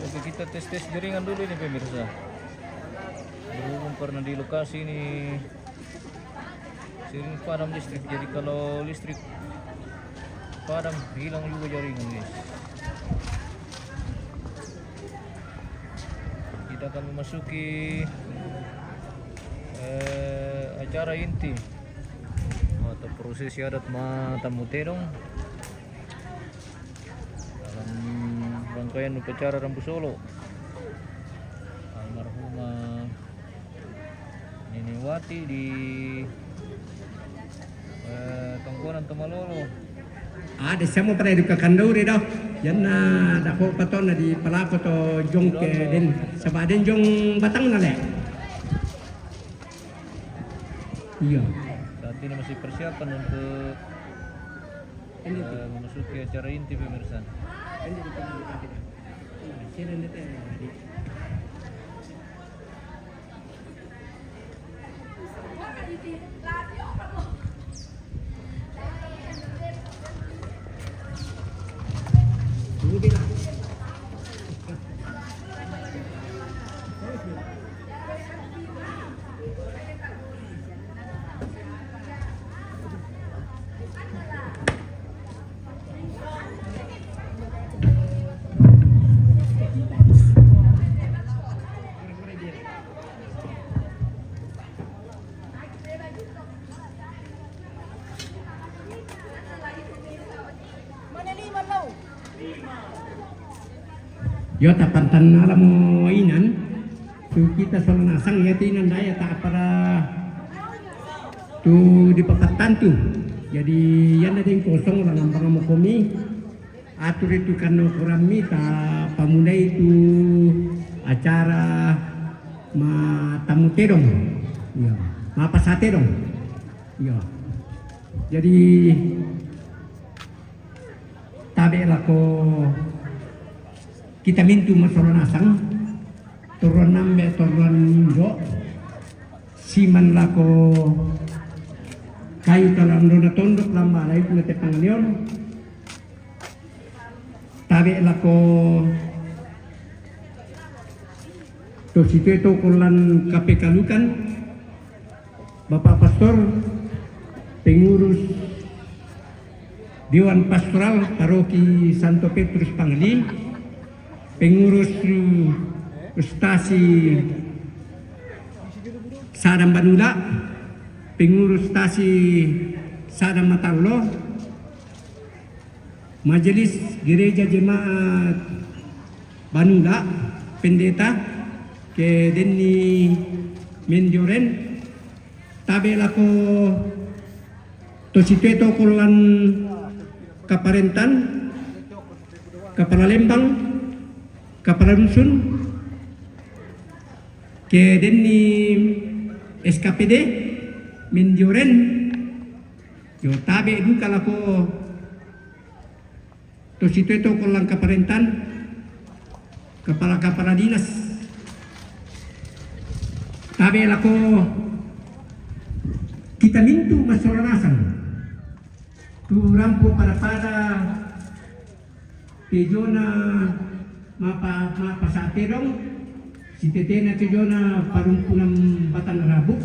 Oke, kita tes jaringan dulu nih pemirsa. Berhubung karena di lokasi ini sering padam listrik, jadi kalau listrik padam hilang juga jaringan guys. Kita akan memasuki acara inti atau prosesi adat Matamu Terong dalam rangkaian upacara Rambu Solo almarhumah Nenewati di Tongkonan Tomalolo. Ada siamo pada eduka kanduri dah. Yan na dako paton na di palako to jong ke den sabaden jong batang na le. Iya. Saat ini masih persiapan untuk memasuki acara inti pemirsa. Yo tapantan alam mo inan, tu kita soal nasang ya tinan daya tak para tu di papatan tu. Jadi yan na din kosong lang ang mga mokomi. Atur itu kano kurami ta pamunay tu acara Matamu Terong. Yo, mapasaterong. Yo. Jadi tabe lako kita mintu masalah nasang turun nambe turun minggu siman lako kayu talang dona tondok lamba lagi punya tepangalion tabe lako to situ itu kulan KPK lukan Bapak Pastor pengurus Dewan Pastoral Paroki Santo Petrus Pangli, pengurus stasi Sadam Banula, pengurus stasi Sadam Mataulo, Majelis Gereja Jemaat Banula, pendeta ke Denny Menjoren, tabelako tositueto kulan Kaparentan, Kepala Lembang, Kepala Dusun, ke Denny SKPD, Menjoren, yo tabe duka lako to situ itu kulang Kaparentan, Kepala Dinas, tabe lako kita mintu masalah nasan. Tu rampo para tejona mapa sa terong si tetena tejona parumpunam batang rabu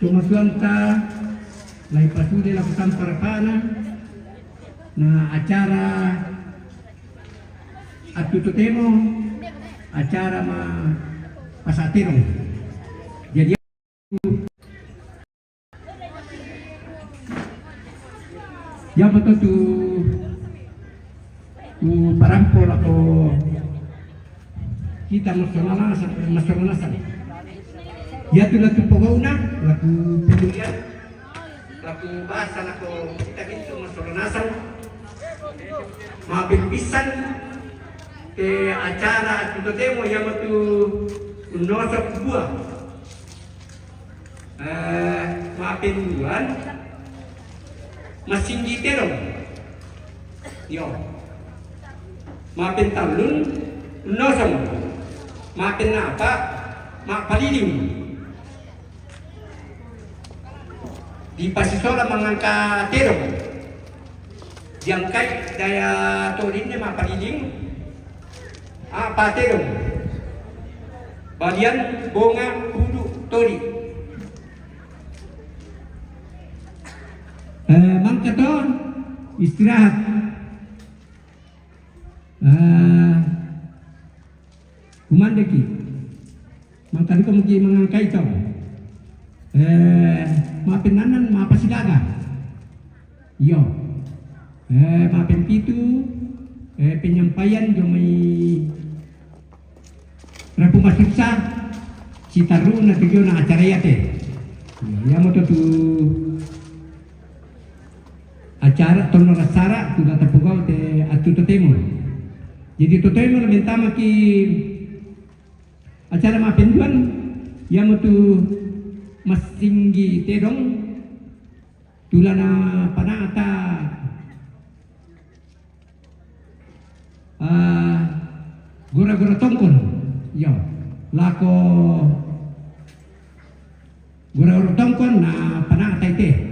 tumatuan ta lai pasude la kutam parapana na acara atututemo acara pasaterong jadi ya betul tu parampol ako kita masyarakat ya tu laku pagauna laku pedulian laku bahasa laku kita gitu masyarakat maafin pisan ke acara tu demo yang betul unosok buah maafin bulan masing terong, yo, maafin talun, nosong, maafin apa, mak paliling, di pasisola mengangkat terong, yang kait daya torinnya mak paliling, apa terong bagian bunga duduk tori mangkaton istirahat kumandeki mangkali ko magi mangangkay ito mapinanan mapasidaga iyo mapin pitu penyampaian yung may rapumasuksa si taru na tuyo na acara yate ya mo to acara tono rasara tu data pugaw te atuto temo jadi to temo na mentama ki acara mapenduan ya mo tu mas tinggi tedong tulana panata gura-gura tongkon ya lako gura-gura tongkon na panata ite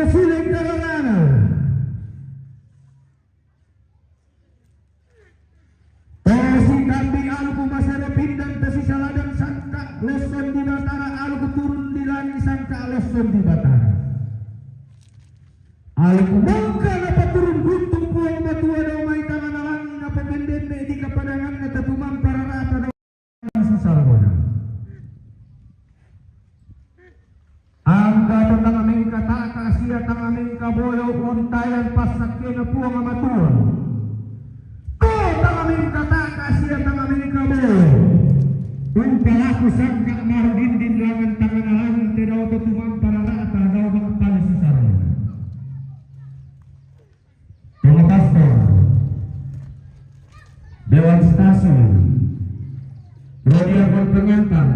Suling Kararana. Tosi kambing alku masara pindang tesi saladan sangka leson di batara alku turun di langit sangka leson di batara. Alku bangka napa turun guntung puang matua damai tangan alangi napa pendende di kepadangan nata tumang para rata sesarwana. Angga tentang amin kata kasia tang amin kaboyo untayan pasaknya na puang amatua. Tang amin kata kasia tang amin kaboyo. Umpalaku sangka marudin din langan tangan alangi tidak auto tumang para rata daw mga palis sesarwana. Mga pastor, Dewan Stasiun, Rodia Pengantar,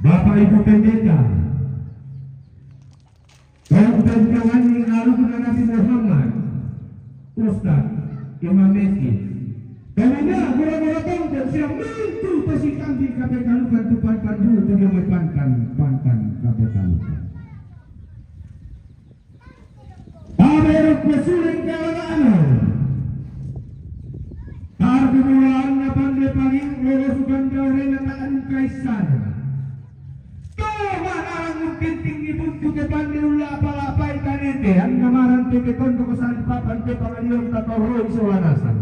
Bapak Ibu Pendeta, kaum penjangan yang aluk Nabi Muhammad, Ustaz, Imam Masjid. Karena mula-mula tongkol siap mentu pasti kambing kabeh kalukan tu pantan dulu tu dia pantan kabeh kalukan. Ameruk pesuling kalangan. Arti mulaan na pandai paling lolosukan gaureng na taan kaisar. Toma narang mungkin tinggi buntu ke pandai ula apa-apa ikanete. Ang namaran teketon ko sa papan te pangaliyong tatoroy sa wanasan.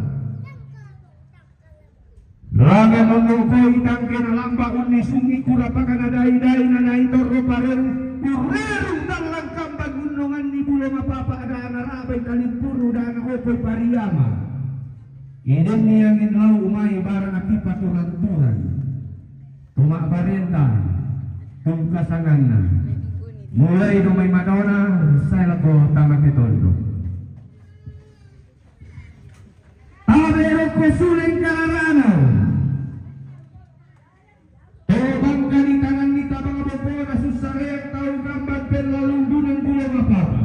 Laga nunong ko itang kinalamba uni sungi kurapakan na dahi-dahi na naitoro pareng kurerong dalang kambag unongan ni bulo mapapa ada narabay kalimpuro da na okoy pariyama. Iden niyang inlaw umay barang api paturan-turan. Tumak barenta, tungkasangan na. Mulai dumay Madonna, saya lako tamat itondo. Aberok ko suling kararanaw. Tobang kanitangan nita mga bobo na susarek tau gambag penlalunggo ng bulo mapapa.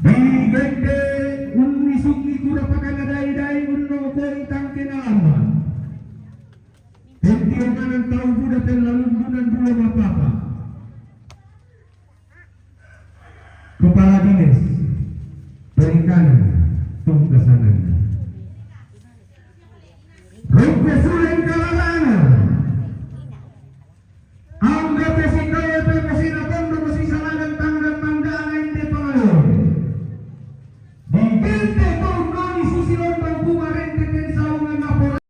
Bigende unisog ni kura pakanaday-day unno ko itang kinalaman. Pentiyogan ng tau buda penlalunggo ng bulo mapapa. Kepala Dinas Perikanan Tunggasangan. Rumput suling kalangan. Angga pesikaya pemesinapon pemesisalangan tanggal mandana hindi pangalon. Bigente kong noni susilon bang pumarin deten saungan maporan.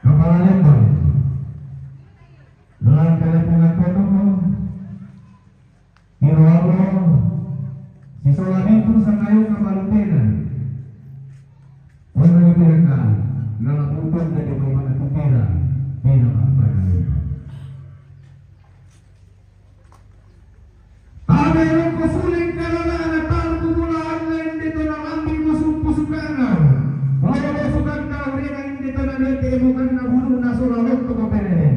Kepala Lembang. Dalam teleponan protokol. Hirwalo. Sisolamin pun sa kayo kabalupena. Wala yung pinaka nalaputan na yung mga tupira pinaka-panalita. Amerong kusuling kalalaan at parang kumulaan na hindi ito ng ambing masumpusukanan. Kaya masukan ka rin na hindi ito na netimukan na bulo na sulalot ko kapenen.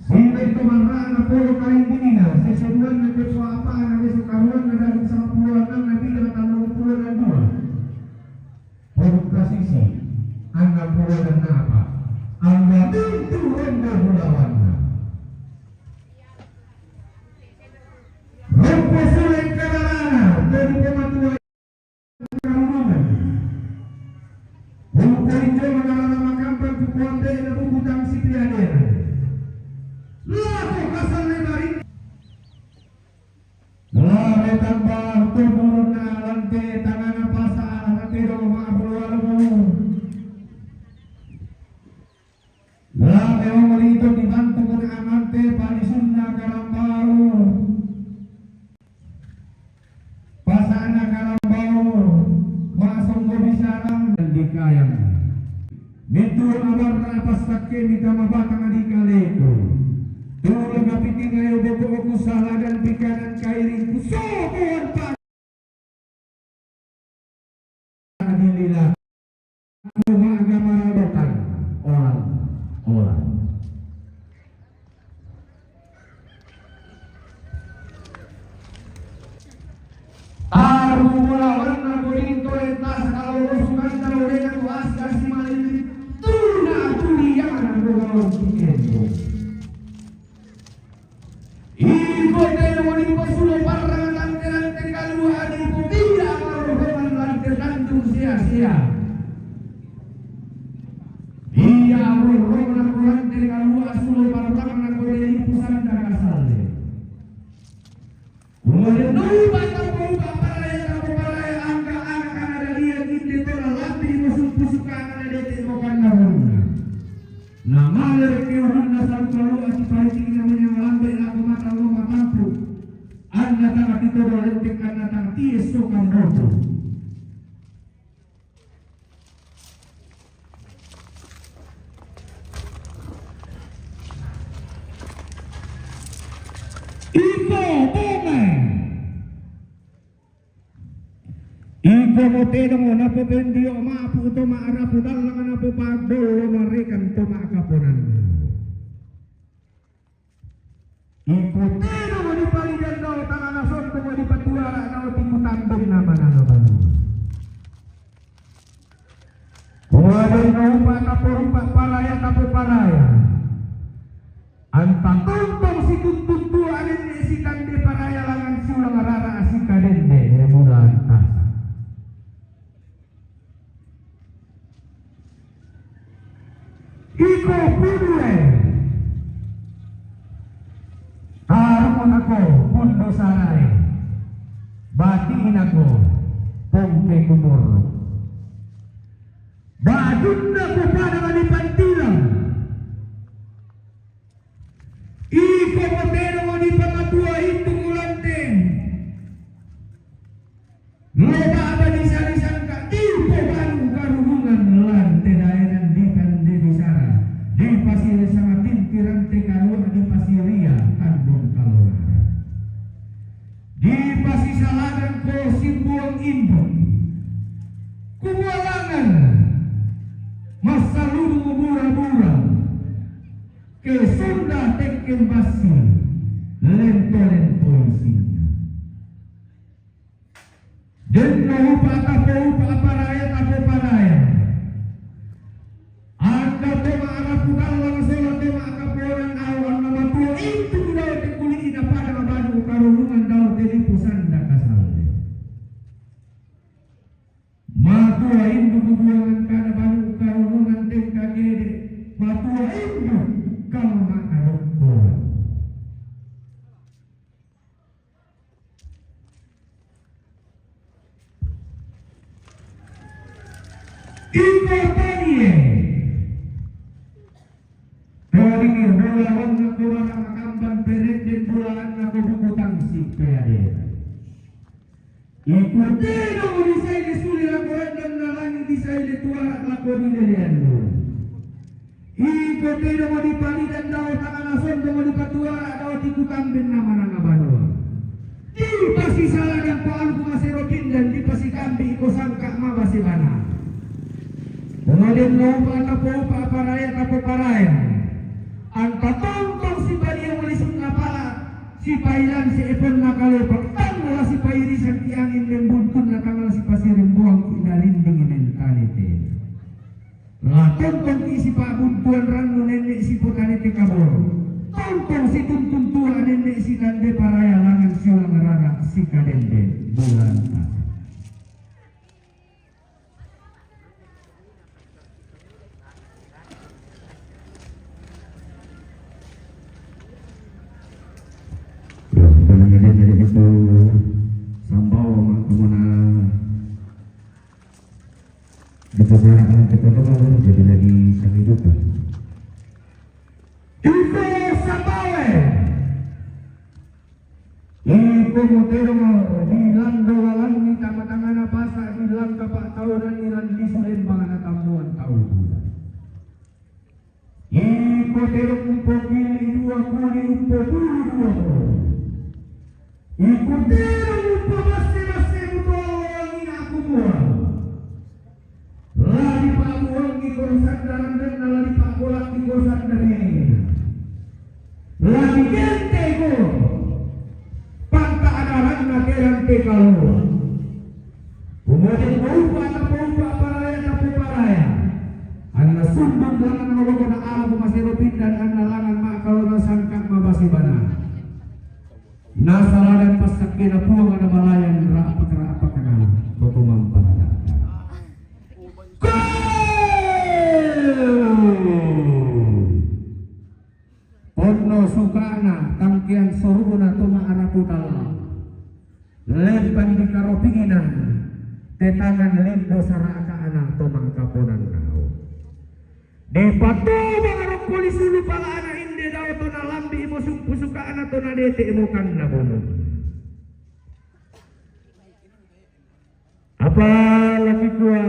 Sila ito maraan na puro kaindina. Sesuduan na kepo apa na kesukaruan na dalam sa puluhan ng nabilang at anong puluhan na dua. Puro kasisi ang napuluhan na apa. Ang natintuhan na hulawan na. Rumpo suling kararana. Dari pematuan karungan. Rumpo ito manalamakampan kukuante na bubutang si Pianera. Laku kasar lebarin. Lalu tambah turun na lante tangan pasa nanti dong maabulualu. Lalu merito dibantu con amante palisunna karambau. Pasana karambau masuk gobisaran di kayang. Nitu abar napas sakke mita mabatang adikaleku. Tulong kapiting ngayon bobo ko salah dan pikanan kairing kusokohan pa. Adilila. Kuma agama radokan. Orang. Taruh mula orang na kuling toletas kalau usukan kalau dengan was gawang tiempo. Iko tayo mo ni pasulo parang lanterante kalua di pupila marohoman lanterantong siya. Iya marohoman lanterante kalua sulo parang nakodeli pusanda kasale. Kemudian lupa tak paraya angka-angka ada dia ginde tola lapi musuh-musuh kana ada temokan naruna. Nama lerkiuhan nasal kalau asipalitik namanya lambe laku mata loma mampu. Anda tak itu dolentik anda tak ties sukan roto. Iko moteno mo napo bendio maapu to maarapu dalang napo pagdolo marikan to maakaponan. Iko teno mo di palidan daw tangan nason to mo di patuara daw timutambong naman ano ba. Kuwaday na upa tapurumpa paraya tapo paraya. Antang tuntong si tuntuntuan ini si kande paraya langan sulang rara asika dende bulan tasa. Iko pudue Harumon ako pundo saray batiin ako pongke kumur badun na ko pada manipantilang iko motero manipamatua itu mulante loba abadi sarisan ka iko baru karungan lante daerah di pande bisara di pasir sangat tintirante kalua di pasiria kandung kalora di pasisalagan ko simbuang induk kuwalangan masaluru mura-mura ke Sunda tekken basir lento-lento isinya dan upa tapo paraya anda tema arapu dalang solo tema akaporan awan nama tua itu daw tekuli ina pada mabadu karunungan daw teli pusanda kasalde matua indu kubuangan kada badu karunungan tengka gede matua indu kalau makarokor importante dari bulan kurang makamban peret dan bulan aku bukutang si peade ikuti dong disai disuli lakukan dan nalangi disai dituarak lakon ini liandu ikuti dong dipani dan daw tangan ason dong dipatuarak daw tikutang bin nama-nama banua di pasti salah dan poal kumaserokin dan di pasti kambi iko sangka mabasi bana kemudian lupa tapo paraya angka tongtong si badia melisung ngapala si pailan si epon nakalepak tanggal si pairisan tiangin dan buntun na tanggal si pasirin buang inalinding mentalite lah tongtong isi pak buntuan ranu nenek si putanite kabur tongtong si tuntun tua nenek si kande paraya langan siulang rara si kadende bulan tasa. Dari itu sambau kemana di perjalanan kita jadi lagi kami juga itu sambawe itu motero di landolan ni tama-tama pasa di langka pak tahunan iran di sulembangan tamuan tahun itu motero kumpoki dua kuli dua ikutin upo masih butuh aku mual lagi pak mual di kosan dalam dan lagi pak bolak di kosan dari lagi gente ko panta adaran nakeran te kalau kemudian upa paraya anda sumbang dalam nolokona abu masih rupin dan analangan mak kalau nasangka mabasi bana. Nasala dan pasak kena puang ada malayan rapak kenal botomang panada. Ono sukana tangkian soruna tuma araputala. Lempan di karopinginan tetangan lindo saraka anak tomang kaponan kau. Di patu mengarap polisi lupa anak inde daw to na lambi mo suka anak to na dete mo kan na bono. Apa lagi gua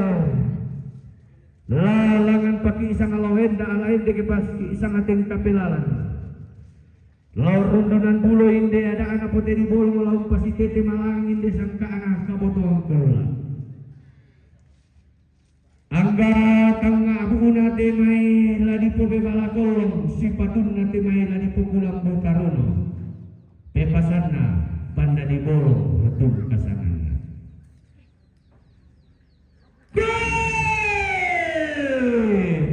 lalangan paki isang alawenda alain de kepas isang ating kapilalan. Lau rundunan bulo inde ada anak poteri bolo lau pasi tete malang inde sangka anak kabotong keula. Angga tanga abuna temai ladi pobe balakolong sipatun na temai ladi pukulang botarono. Pepasanna banda di bolo retum kasanana.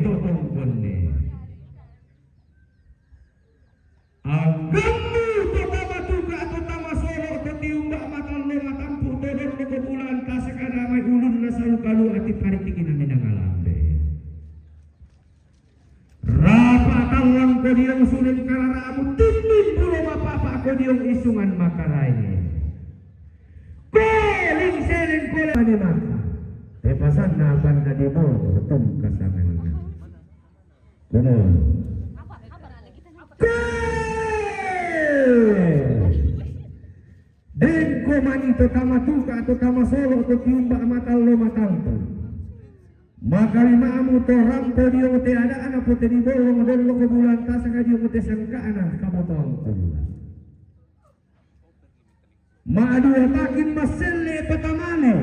Totong konde. Anggamu pertama tuga atau tama solo atau tiumba matal lo matampu todor lo kebulan kasakana may ulun na salukalu ati paritikin na minangalambe. Rapa talang ko diyong sunin kararaamu timbin pulo mapapa ko diyong isungan makaraini. Koling senen koling manimaka. Tepasan na banda di bolo retum kasanana. Kuno. Den komani to tama tuka to tama solo to tiumba matal lo matampu. Maka limamu to rampo dio te ada anak pote di bolong dan lo kebulan tasaka dio te sangka anak kabotong. Maadu takin maselle patamane.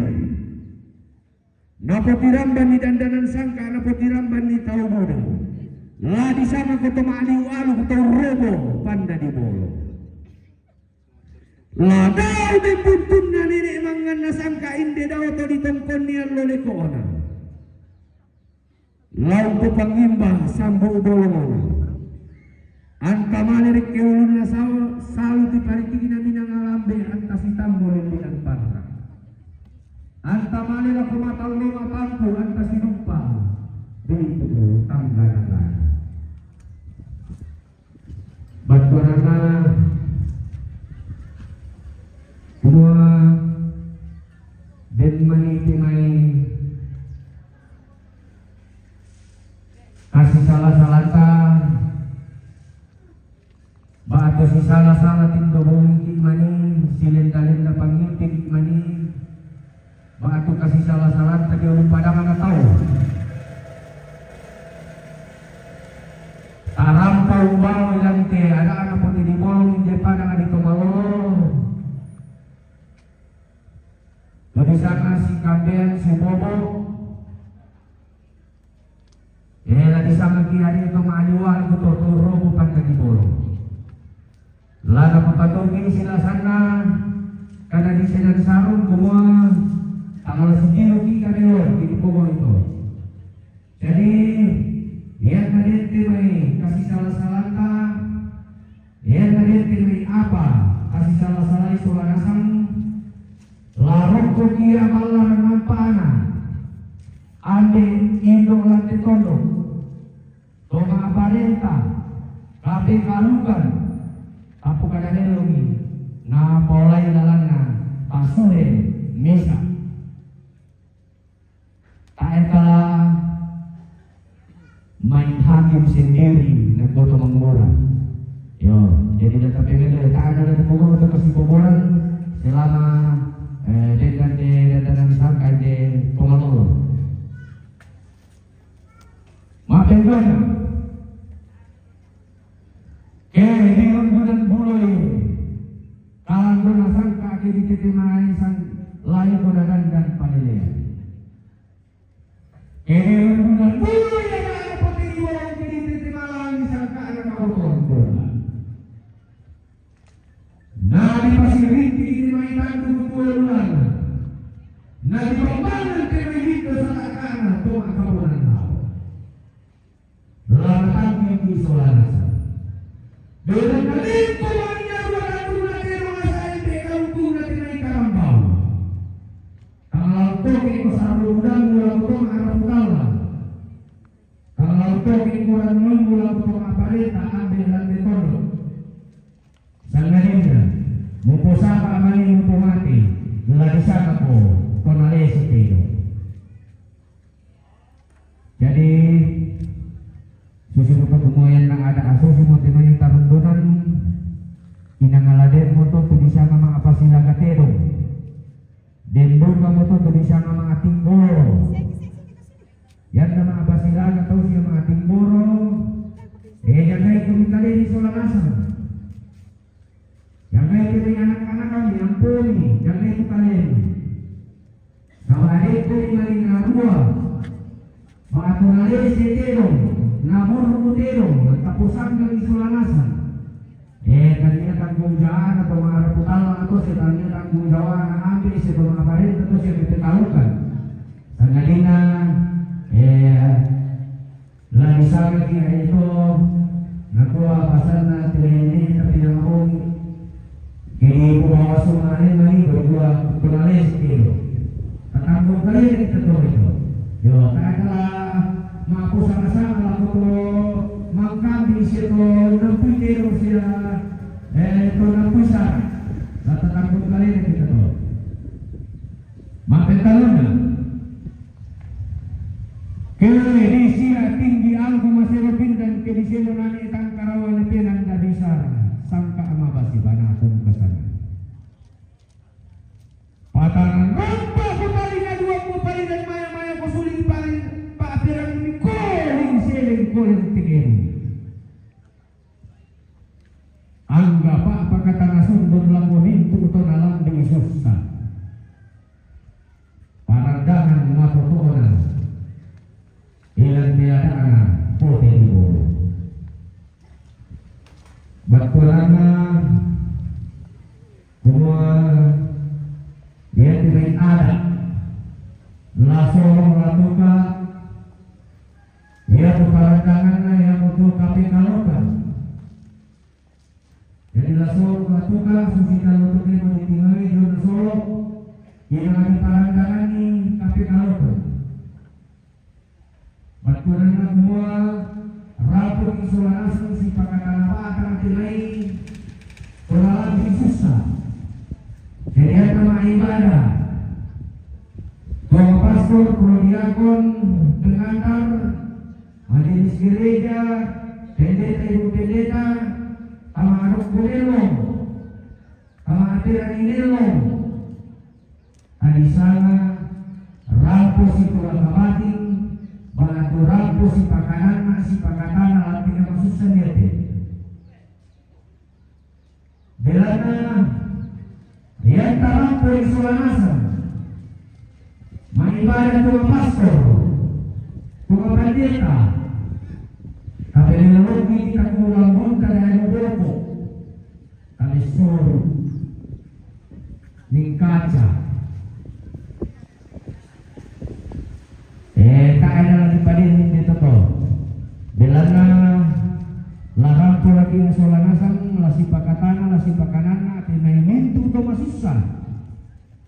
Napotiramban ni dandanan sangka napotiramban ni tau bodo. Lah di sana ko tumaliw alu ko robo panda di bolo. Lah daw di puntun na nini mangan nasangka inde daw to di tongkon niya lole ko ona. Lau ko pangimbang sambo bolong. Anta malirik ke ulun na salu di paritigi na minangalambe anta si tambo limbian parra. Anta malirik ko matal lo matampu anta si numpang. Dito tanggalan. Batuanana semua dan maniti mai kasih salah-salata batu si salah-salah tindo bongki mani silenda-lenda pangintik mani batu kasih salah-salata dia lupa mana tahu tarampau bau ilante ada anak putih di bolong di padang di Tomalolo. Di sana si kamben si bobo. Di sana kiari itu majuan itu totoro bukan di bolong. Lalu papatungi sila sana karena di sana sarung semua tanggal segitu kita di bobo itu. Jadi yang nadente may kasih salah-salata yang nadente may apa kasih salah-salah itu larasang larong ko kia malah nampana ande indong lante kondo toma aparenta kape kalukan tapu kadanelongi na polay lalana pasure mesa taen kala main hakim sendiri nagboto mangmura. Yo, jadi data PMD tak ada data pokok untuk kasih bobolan selama dan sangka de Tomalolo. Maafin gue. Di bulan bulan kalau gue sangka di titik main sang lain kodadan dan panilaian. Bulan bulan Nabi masih rinti ini mainan bulan. Nabi pembangun kemih itu salah kanan tuh akabulan tahu. Lalu Jadi susu pegumoyan yang ada aso semua teman yang tarundunan inangaladen mo to bisa nga mga pasilagatero dendong ka mo to bisa nga mga timboro yan na mga pasilaga to siya mga timboro yan ay kumikali ni Solanasan yan ay kini anak-anak kami ang puli yan ay kukalin kawain ko yung maling arua mga tunalin si Terong namor Terong nagtapusan ng Solanasan kanina tanggung jawab atau mga raputal atau si kanina tanggung jawab na ambil si mga bahin atau siya pitikalukan sa ngalina lagi sa kaya ito nakuha pasal na tinini na pinangong kini bumawa sumahin mali berdua tunalin si Terong tatanggung kali ito ito yo kaya mapusang-asang laku to mangkambi siya to nampuy Terong siya ito nampusa tatakanggung kali na kita to mapentalon na kaya siya tinggi algo masirapin dan kedisilo na itang karawan ipin ang dabisar sangka amabasi banatong kasana patanan rompa kembali na duwag mo pa rin at maya-maya kusuling pa rin paapirang ni kuling siling kuling tingin angga pa pagkatanga sundon lang mo hinto ito na lang di isusta parandangan matutunan ilang tiadaan putih ibu batulana semua dia tidak ada langsung melakukan dia parandangan yang untuk KPK lokal jadi langsung melakukan susita untuk dia ditinggali di Solo yang lagi parandangan ini KPK lokal Batulana semua rapor Solanasan si pakatan apa akan tilai pelalan susah jadi nama ibadah Bawa pastor prodiakon pengantar majelis gereja pendeta ibu pendeta sama anak kulilong sama atiran inilong di sana rapor si pelabatin batu rapu si pakatan alat tinggal masuk sendiri belana dia tarampo di Solanasan mengibadah tua pastor tua pendeta tapi lelogi kita kulangun kadang bobo kami suruh ningkaca tak ada lagi padin dito to belana larang po lagi ang Solanasan lasi pakatana lasi pakanana at inaiminto to masusan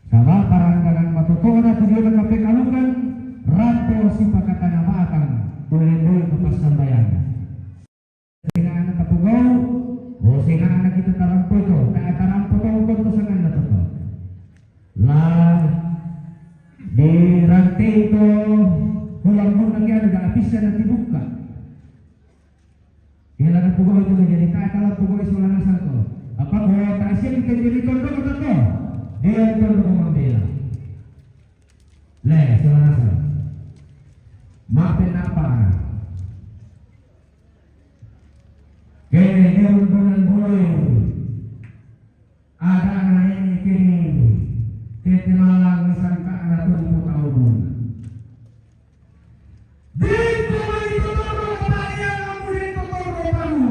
sama parandangan matutuwa na tujuan ng kapikalukan rato si pakatana maatang tuloy-tuloy kapasambayan singaan na tapugaw o singaan na kita tarampo ito kaya tarampo to ukod to sangan na to la di rantai ito ulang-ulang yan, nag-aapis na natibuka. Kailangan pugaw ito menjadi katalah pugaw Solanasan to. Apa bahwa tasin menjadi contoh atau to? Dia contoh membela. Le Solanasan. Maafin apa? Kene dia bulan bulan. Ada anak yang kini tetilalang sangka anak tu di tahun. Dito manito toro kaya ang dito toro paru.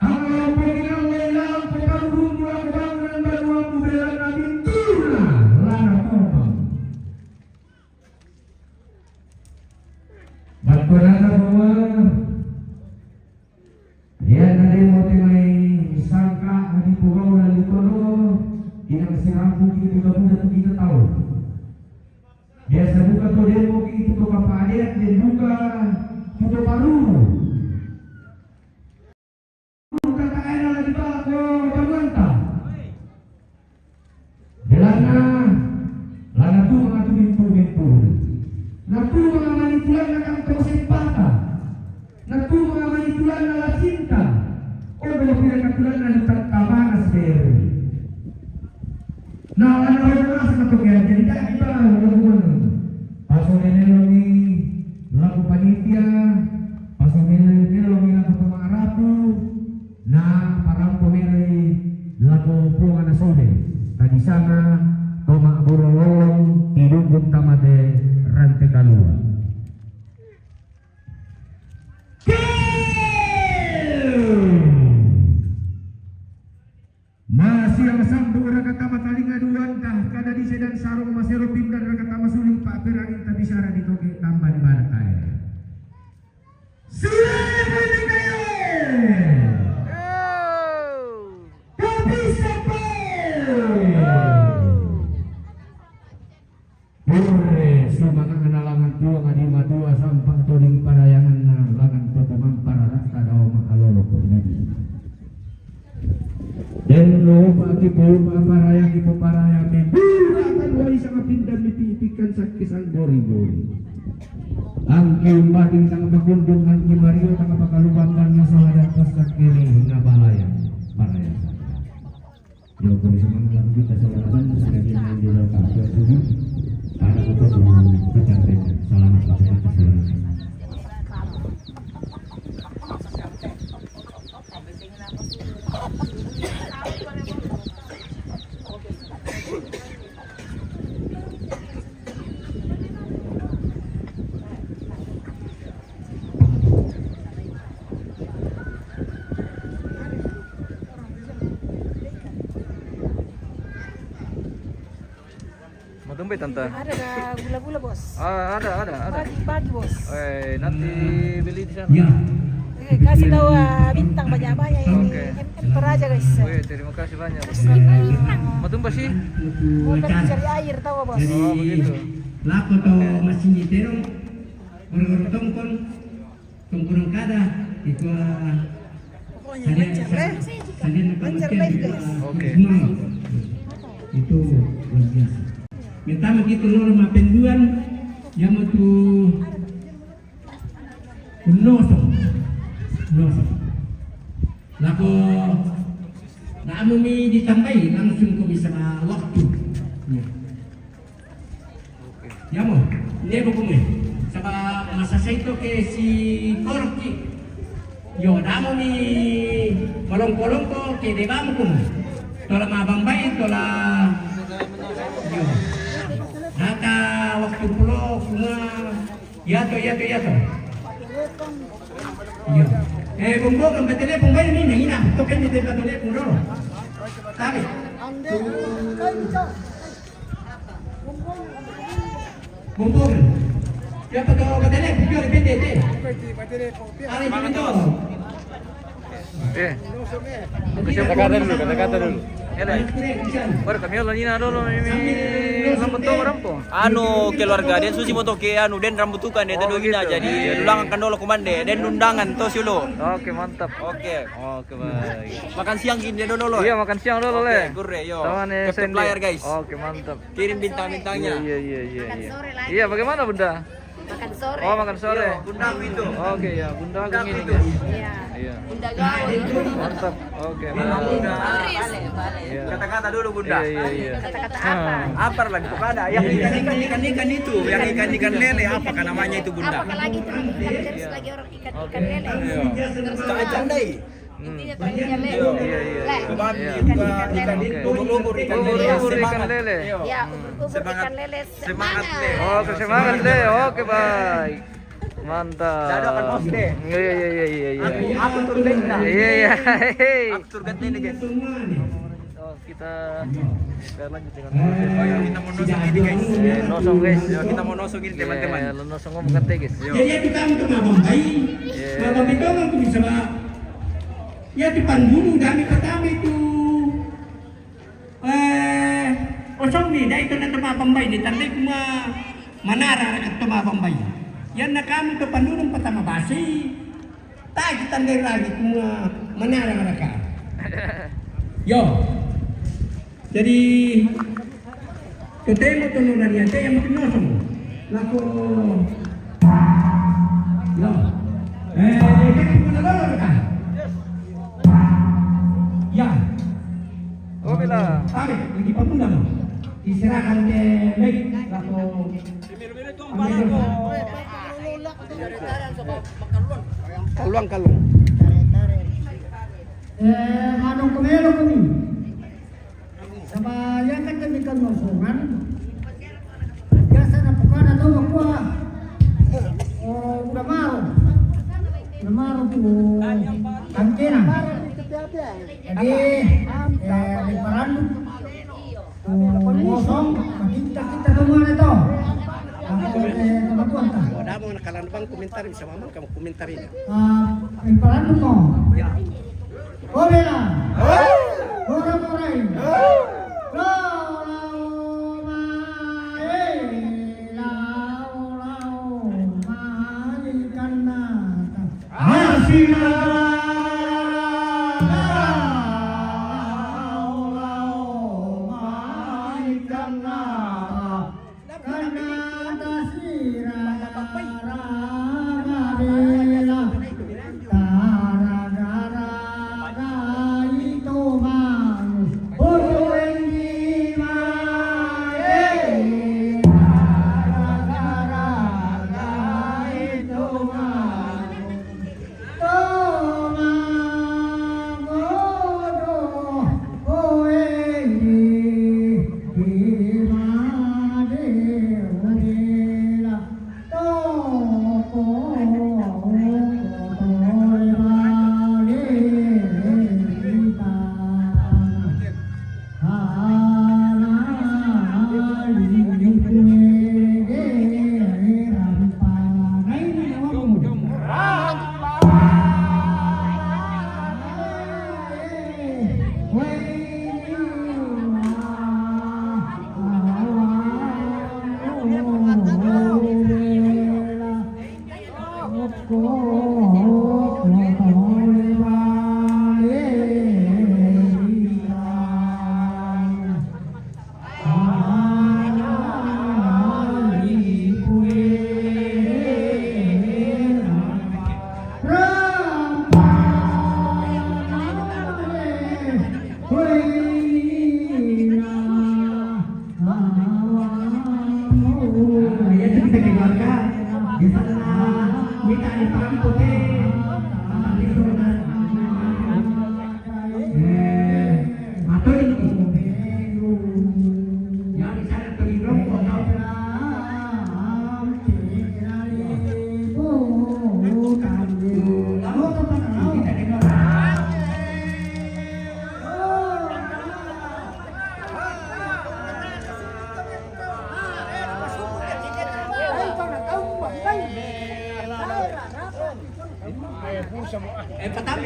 Ang paginaw lang pagkaroon mo ang bangunan baru ang bela namin tuna lana po. Batulana semua itu buka 3 tahun. Biasa buka tuh demo itu tuh kapadet dan buka itu baru. Buka kaena lagi bako banganta. Belana lana tuh mengatur pintu. Naku mengamani tulan akan kesempatan. Naku mengamani tulan ala cinta. Oh belum punya tulan ala terkamana sendiri. Nah, anak-anak merasa ketukian jadi tak kita lakukan. Pasomenelongi laku panitia, pasomenelongi laku pemarapu. Nah, para pemilih laku puangan sode. Tadi sana toma burololong hidupun tamade rantai kalua. Masih yang sambu rakata matalinga duantah kada di sedan sarung masih rupin dan rakata masuling pak perangin tadi syara di toge tambah di mana kaya. Sudah boleh kaya. Tapi sepel. Ure sumangan analangan tua ngadi madua sampang toling parayangan langan petumang para rasta dawa makalolo kurnadi. Dan lo pagi pun paraya kipo paraya akan wali sama pindah dipipikan sakisang bori-bori. Angki umpating tang bakundung angki Mario tang pakalubangkan masalah dan pasak kini hingga balaya paraya. Yo kami semangat kita selamat sekali di lokasi ini. Ada kita bercanda selamat selamat. Mau tumbe tante? Ada gula-gula bos. Ada. Pagi bos. Nanti beli di sana. Ya. Kasih tahu bintang banyak-banyak ini. Oke. Emper aja guys. Terima kasih banyak. Mau tumbe sih? Mau pergi cari air tahu bos. Jadi Oh, begitu. laku to masih nyiterong orang tongkon tongkon kada itu Pokoknya lancar live guys. Oke. Itu luar biasa. Pertama kita norma penduan yang itu nosong. Laku namu mi ditambahi langsung kau bisa waktu. Ya mo, ini bukunya. Sama masa saya itu ke si Korki. Yo, namu mi kolong-kolong ke debamu kum. Tola mabambay, tola. Yo. Naka waktu pulau kuma. Yato. Yo. Bumbo kan betulnya bumbay ini nahina. Token di tempat telepon dulu. Tabi. Bumbo kan. Ya pakai betulnya video depende deh. Ari itu. Kata-kata dulu. Baru kami nina dulu rambut tuh rampo. Anu keluarga den susi moto ke anu den rambutukan dia tadi gina jadi ulangan kan dulu komande den undangan to siulo. Oke, mantap. Oke. Oke, baik. Makan siang gini den dulu. Iya, makan siang dulu, Le. Gurre yo. Sama nih Captain player guys. Oke, mantap. Kirim bintang-bintangnya. Iya. Makan sore lagi. Iya, bagaimana Bunda? Makan sore. Oh, makan sore. Bunda itu. Oke, ya, Bunda Agung ini. itu. Iya. Iya. Bunda gaul. Mantap. Oke. Bunda. Iya. Kata-kata dulu Bunda. Iya. Kata-kata apa? Apa lagi kok ada? Yang ikan itu, yang ikan lele apakah namanya itu Bunda? Apakah lagi tuh ikan lagi orang ikan lele. Jangan candai. Intinya tuh ikan lele. Iya. Le. Kembali Iya. ikan Oke. ubur-ubur ikan lele. Ubur-ubur ikan Semangat. lele. Ya, ubur Semangat. ikan lele Semangat, Le. Oke, semangat Le. Oke, baik. Mantap. Dado akan host deh. Iya. Aku tur benda. Iya. Aku tur ganti nih guys. Oh, kita lanjut dengan Ayo kita mau nosong ini guys. nosong guys. Ayo kita mau nosong ini teman-teman. Nosong ngomong kate guys. Jadi itu kan ke mabambay. Mabambay itu kan bisa ya di Pandung kami pertama itu Kosong ni, dahil ito na tumapambay ni tanda kuma manara at tumapambay. Yan na kami to panunong patamabasi. Tayo tanda lagi kuma manara ka. Yo. Jadi ketemu tunuran yan, kaya makinosong. Lako. Yo. Kita muna lolo ka. Ya. Oh, bila. Tarik, lagi pamunda mo. Diserahkan ke baik. Lako. Kaluang. Manong kumelo kami. Sabayan kan kami kan ngosongan. Biasa na pukan atau makuha. Udah maru tu kantina. Jadi lebaran ngosong kita semua itu. Ada mau nakalan bang komentar bisa mamang kamu komentarin. Lebaran tu kau. Oh bela. Orang-orang.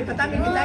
Petami kita.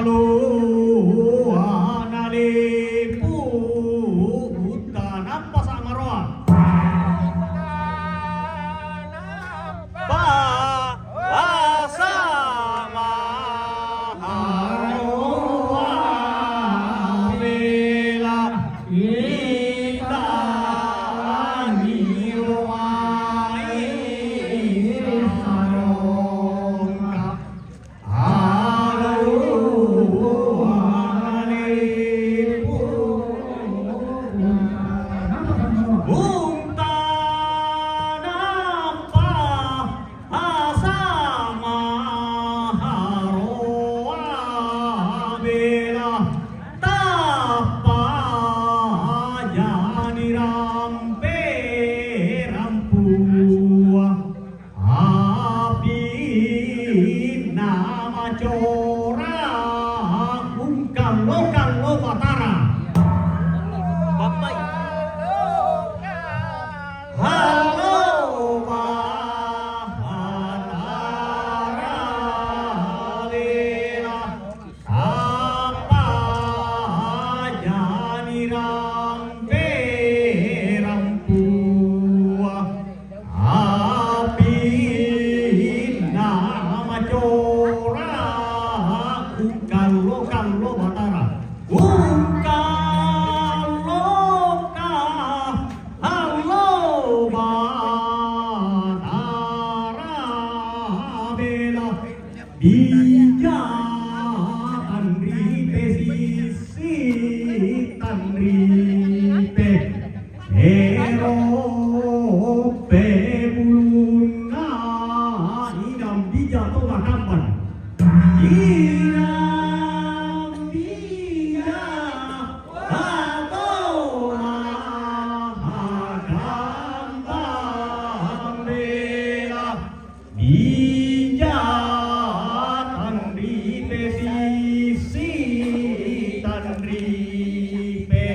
Halo, analipu. tanripe erope bulunga inam bijatu manapan inam bijatu mahakambang bela bijatan ripe sisi tan ripe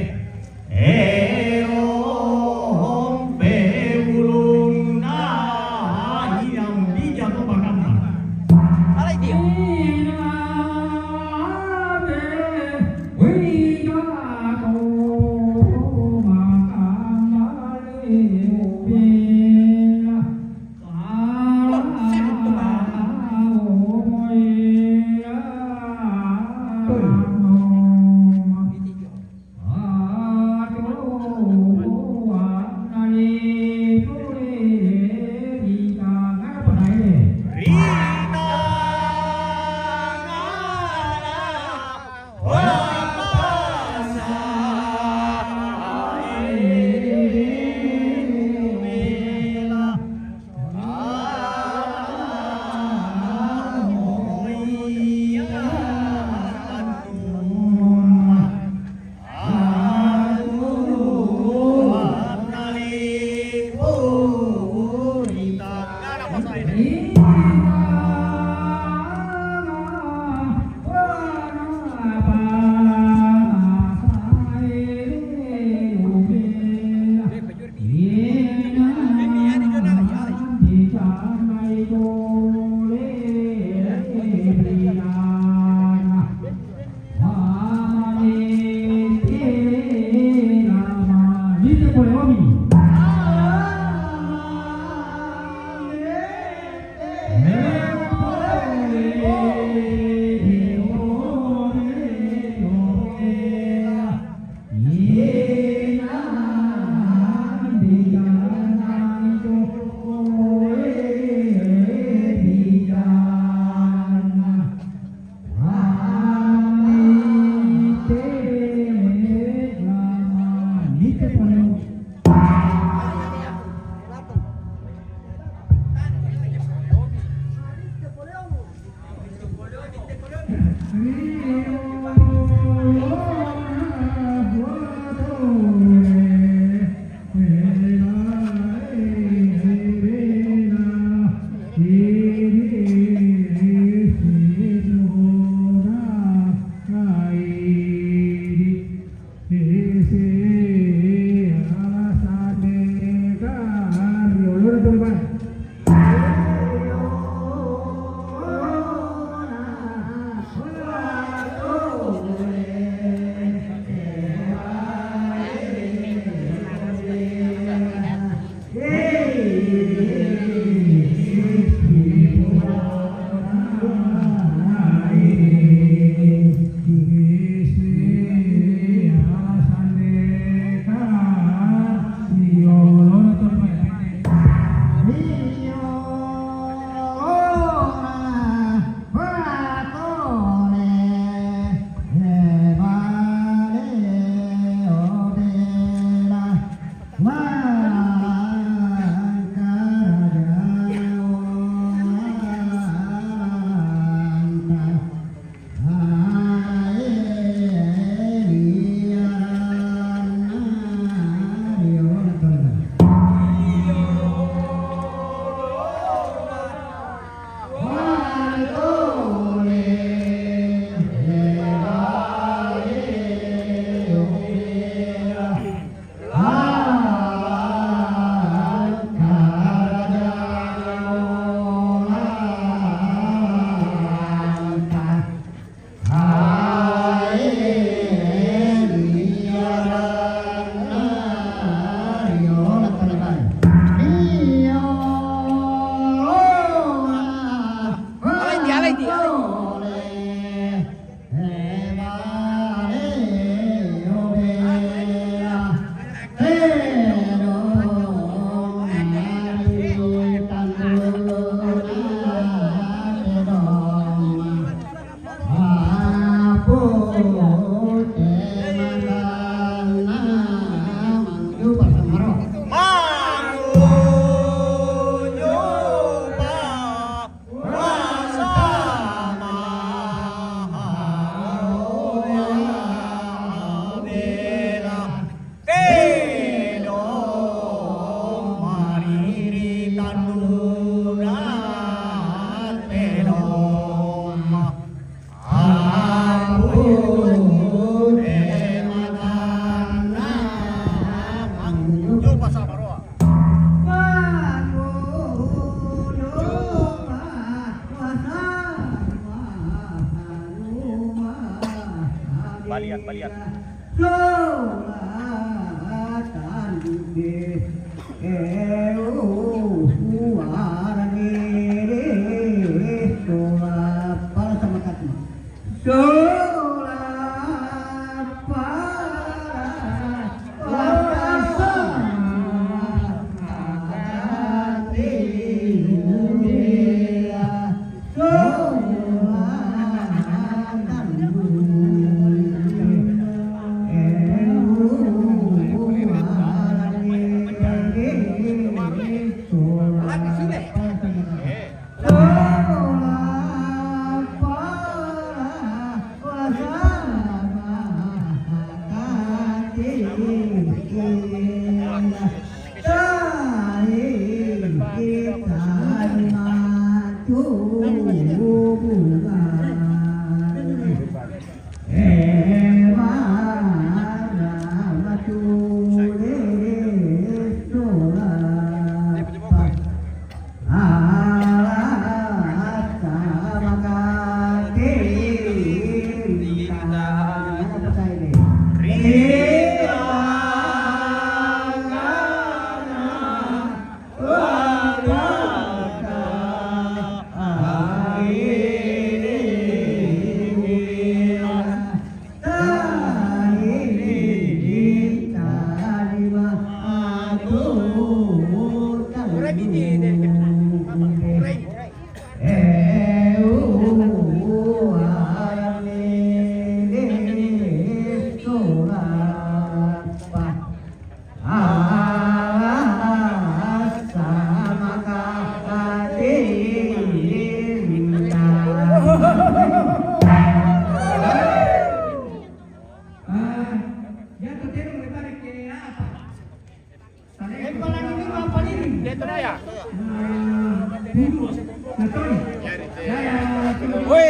Woi,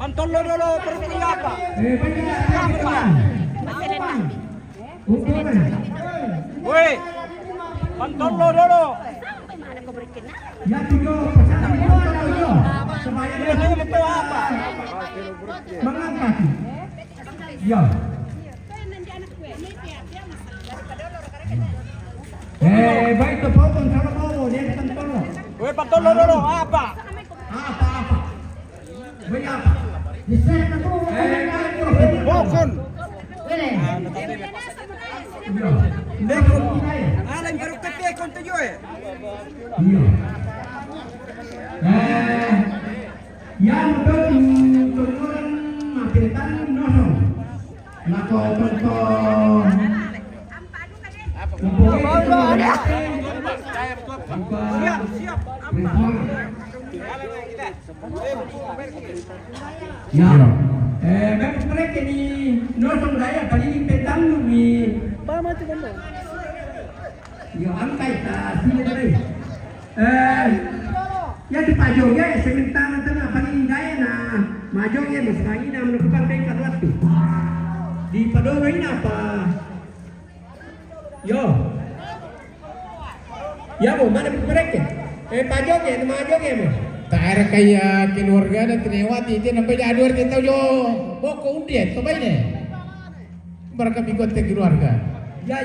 pantol lo dulu pergi apa? Woi, pantol lo dulu. Ya tiga, Ini betul apa? mengangkat. Ya. Baik tu potong kalau mau dia pantol. Woi, pantol lo dulu apa? Apa? Bagi apa? Bokon. Alam baru kete konte yo eh. Yang turun mapitan nosong. Nako tonton. Siap. Ya. Kan mereka ni nosong daya kali ni petang ni. Yo angkai ta sini tadi. Ya di pajognya sementara tengah paling daya na majognya masih na menentukan bengkat waktu. Di Padoro ini apa? Yo. Ya mau mana mereka? Pajognya, majognya mau. Tak kaya keluarga dan tinewati itu nampai aduar kita yo boko undian to baine mereka bigot te keluarga Ya.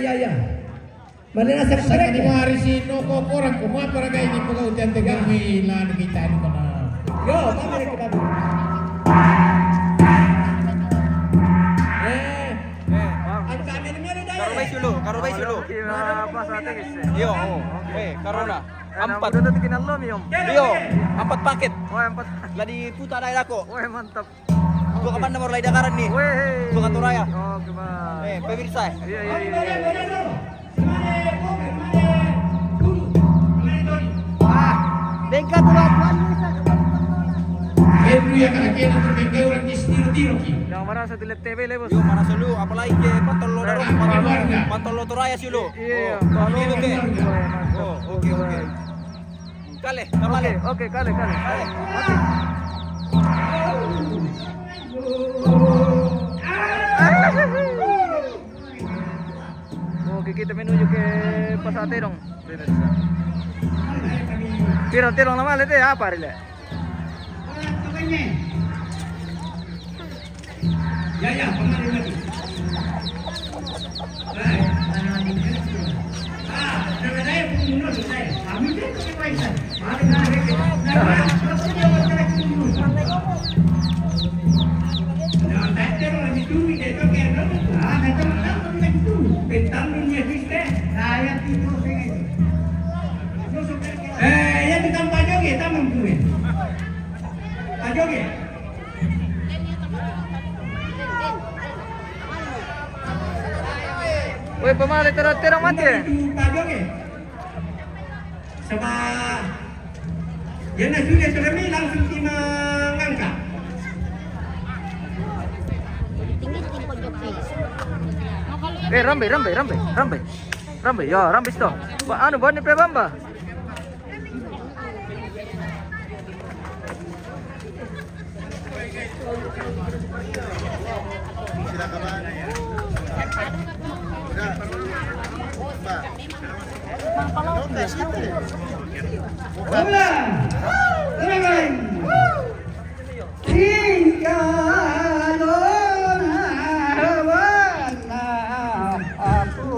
Mana nasa sa ni mereka? mari si no ko korang ko mo para kay ni pagaw te gami lan kita ni kana Yo, mana mereka babu? Angkat ini mana daya? Karubay sulu. Yo, karona. Empat. Yo, 4 paket. Ladi puta dai lako. Mantap. Gua kapan nomor lay dakaran nih? Gua katuraya. Oke, Bang. Pemirsa. Iya. Bengkat dulu. Pedro ya kana kena ke orang di tiro ki Yang mana satu lihat TV le, Bos. Yo, mana selu apalagi ke pantol lo daro. Pantol lo turaya sulu. Iya. Ini ke. Oh, oke. Kale. Oke, kali. Oke, kita menuju ke Pasar Terong. Terong nama lete apa rile? Ya, kemana lagi? Yan itang pajogi, tamang puwi. Pajogi. Woi, pemali terang mati. Pajogi. Sama yan na sudah seremi langsung mengangkat. Rambe, ya, rambe sto. Anu bani pe bamba. Hola. Teman. Tiga lona wana aku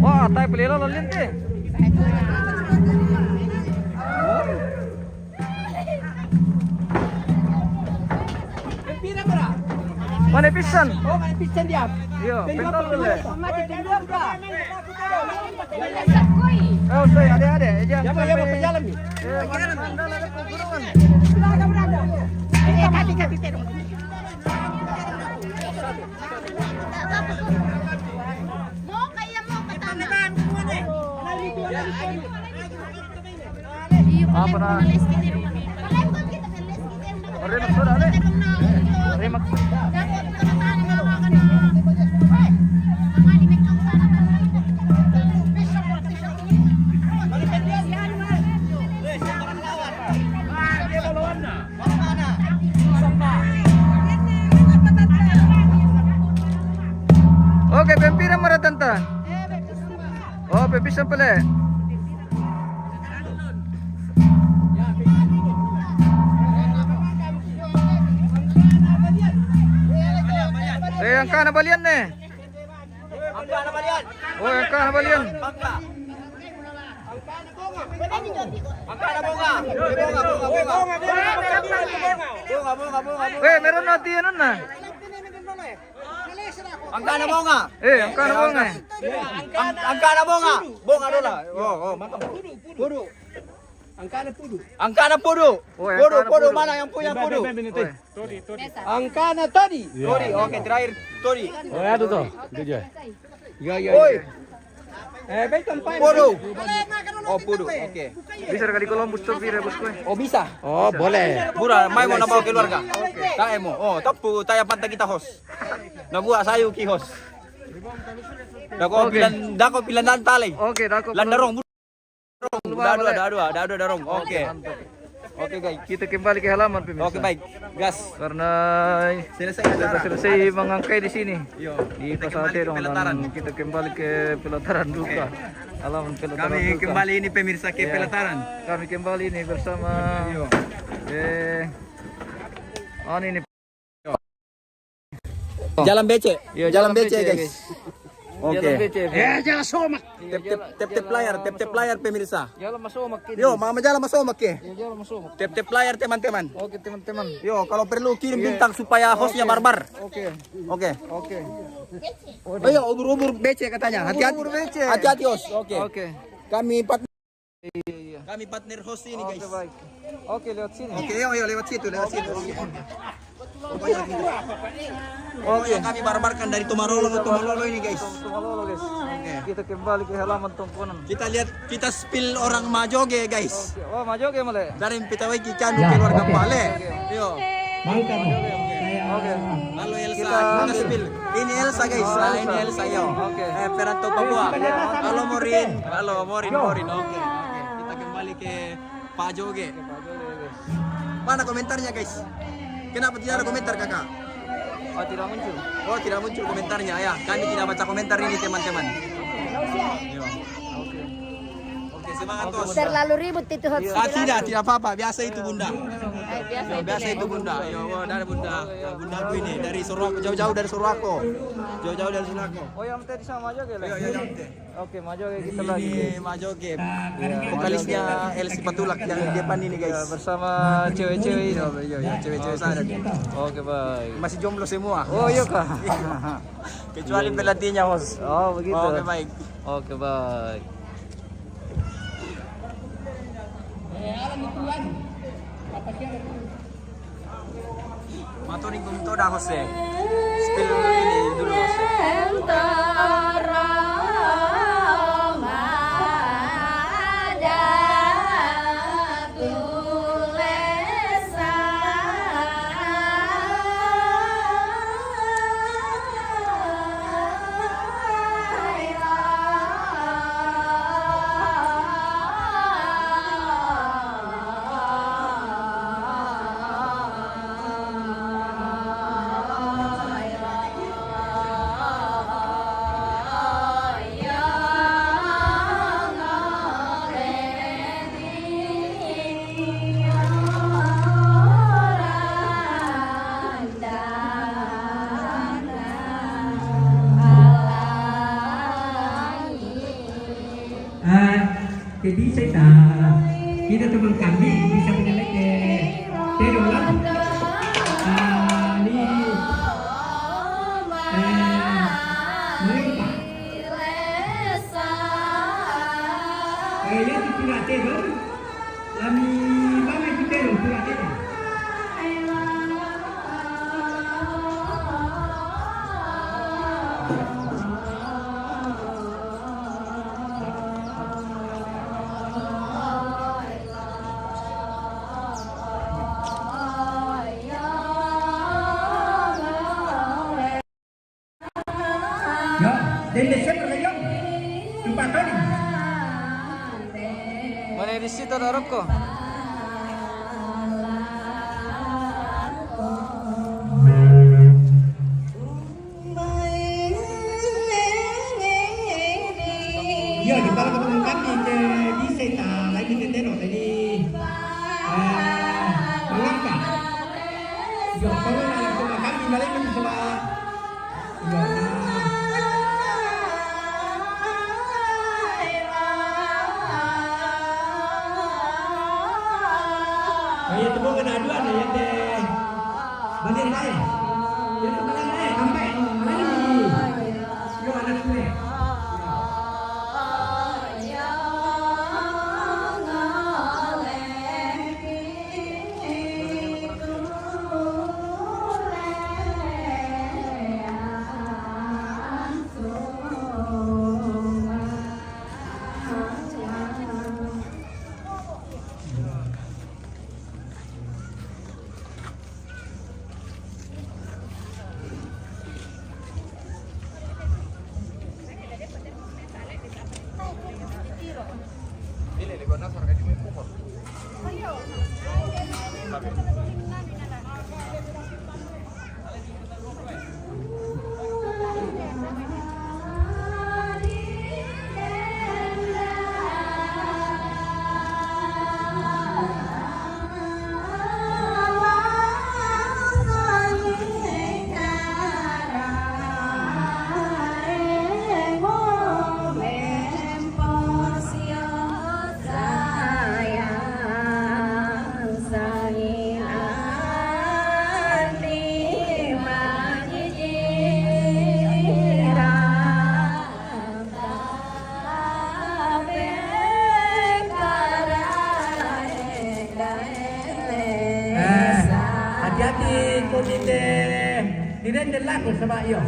Wah, tayo pelilo lolin te. Mana pisan? Oh, may pisan dia. Iya, pental dulu. Mati duluan ka. Oh, saya ada. Aja. Ya, penjalan nih. Apa na? Remak sudah ale. Remak. Oke, pempira mara tanta. Oh, pepisan pala. Yang kana balian ne? Angka na balian. Oh, yang kana balian. Angka. Angka na bunga. Bunga. Meron na tiyan na. Angka na bunga. Ang kana bunga. Angka na bunga. Bunga dola. Oh, mantap. Pudu. Angka na pudu. Angka na pudu. Oh, angka na Pudu pudu. mana yang punya pudu? Angka na tadi. Tori, oke terakhir Tori. Oh, aduh tuh. Itu aja. Oi, Baik tempat. pudu. Oh, pudu. Oke. Bisa kali Columbus tuh vira bosku. Oh, bisa. Oh, boleh. Murah, mai mau nabawa keluarga. Tak emo. Oh, tapu taya pantai kita host. Nabuat sayu ki host. Dako pilan dan tali. Oke, dako. Landarong. Darong. Oke. Oke, guys. Kita kembali ke halaman pemirsa. Oke, baik. Gas. Karena Selesai sudah acara. selesai mengangkai di sini. Yo, Di kita Pasar kembali ke Terong pelataran. dan kita kembali ke pelataran duka. Halaman pelataran Kami duka. kembali ini pemirsa ke Ya. pelataran. Kami kembali ini bersama Yo. ini Jalan BC. Iya, Jalan jalan BC, BC, guys. Oke. jangan somak. Tep layar pemirsa. Jalan masuk makin. Yo, Mama Jala masuk ke. Jalan masuk. Tep layar teman-teman. Oke teman-teman. Yo, kalau perlu kirim bintang supaya hostnya barbar. Oke. Oke. Oke. Ayo, ubur-ubur BC katanya. Hati-hati. Ubur BC. Hati-hati host. Oke. Oke. Kami partner. Iya. Kami partner host ini Oke guys. baik. Oke lewat sini. Oke, yo lewat situ. Oke, kami barbarkan dari Tomarolo ke Tomalolo ini guys. Tumalolo guys. Oke. Kita kembali ke halaman tongkonan. Kita lihat, kita spill orang Majoge guys. Oke. Oh maju ke male. Dari Pitawai Kicanu keluarga Pale. Yo. Bangka. Saya Oke. Lalu Elsa, kita spill. Ini Elsa guys. Nah, ini Elsa yo. Oke. Peranto Papua. Halo Morin. Halo Morin. Oke. Kita kembali ke Pak Joge. Mana komentarnya guys? Kenapa tidak ada komentar kakak? Oh tidak muncul. Oh tidak muncul komentarnya ya. Kami tidak baca komentar ini teman-teman. Yo. Oke semangat tos. Terlalu ribut itu host. Tidak apa-apa. Biasa itu bunda. Biasa ya. itu bunda. Yo, dari bunda. Bunda aku ini dari Sorowako, jauh-jauh dari Sorowako. Jauh-jauh dari Sorowako. Oh yang tadi sama maju ke. Yo, teh. Oke maju ke kita lagi. Ini Majoge. Vokalisnya Elsi Patulak yang di depan ini Ya, guys. bersama cewek-cewek ini. Yo, cewek-cewek sana. Oke baik. Masih jomblo semua. Oh iya kah? Kecuali pelatihnya host. Oh begitu. Oke baik. Oke baik. Matoning kung to dah host eh. Spill ini dulu host. Jadi saya kita teman kami bisa menyalek ke Tedolan. Ini mengapa? Ini tidak Tedol. Kami bangun di Tedol tidak Tedol. Dan Desember kayong jumpa tadi. Mana di situ ada rokok? Ya, di bawah teman kami di Seta lagi di Teno tadi mengapa? Ya, kalau yang teman kami balik kan setelah ya. Ya temu kena aduan ya teh. Banyak lain. Ya teman lain sampai. Mana ni? Yo anak gue. dan lagu sama iyo.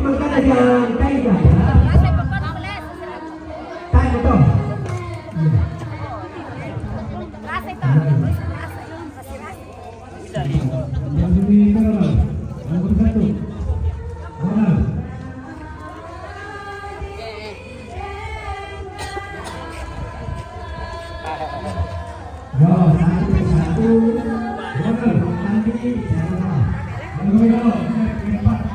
Yang kaidah ya. Tai betul. Yang ini terlalu. Nomor 1. Ronald. Satu. Ronald. Nanti nomor 4.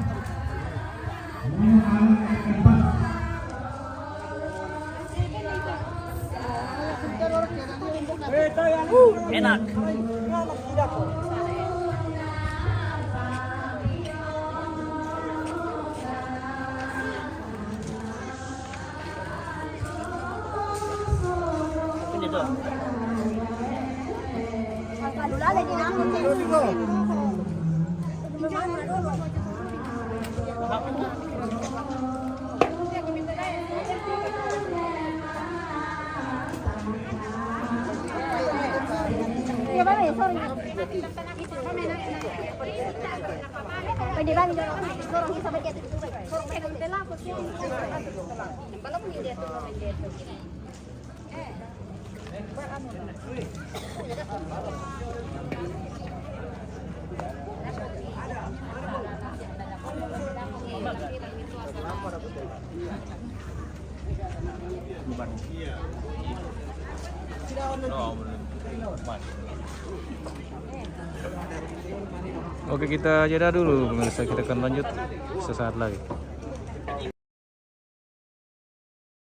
Enak. Pwede ba nila sorong isa ba kaya sorong kaya ng tela ko siya. Balok ni dito mo dito. Oke, kita jeda dulu pemirsa, kita akan lanjut sesaat lagi.